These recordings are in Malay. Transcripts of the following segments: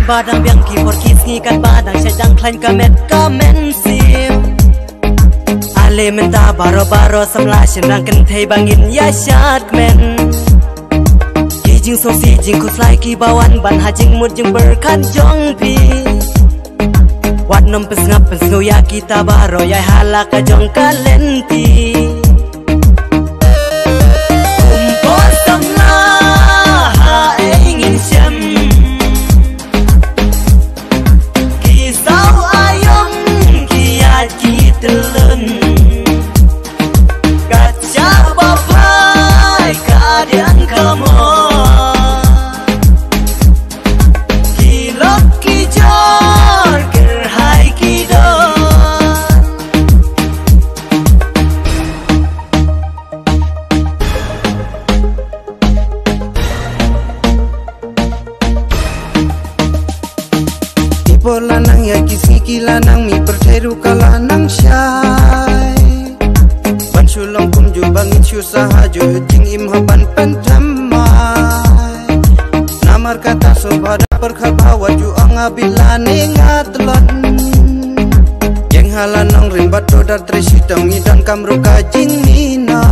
badang biang keyboard kis ngikat badang syadang klain kamen sim ale menta baro samla shinrang kan thei bangin ya syat men kijing so si jing kuslai ki bawan ban hajing mut jing berkat jong pi wat nom pes ngap pes ya kita baro ya halaka jong kalenti lanang ya kisi lanang mi perteru kalanang syai ban sulong kum ju bangin syusaha ju jing imhaban pentamai namar kata sobada perkhabawa ju angabilane ngatlon yang halanang rimbat dodar tresitang dan kamru kajing nina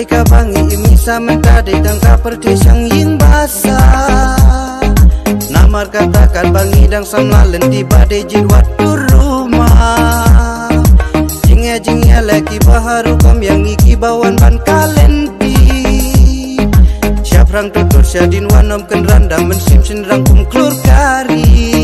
ka bangi imisa mentade dang ka perti sang ying basa namar katakan bangi dang samlalen di bade jiwat rumah jingnya lagi baharu kom yang iki bawan ban kalenti siap rang tutur syadin wanom ken randam mensim rangkum klur kari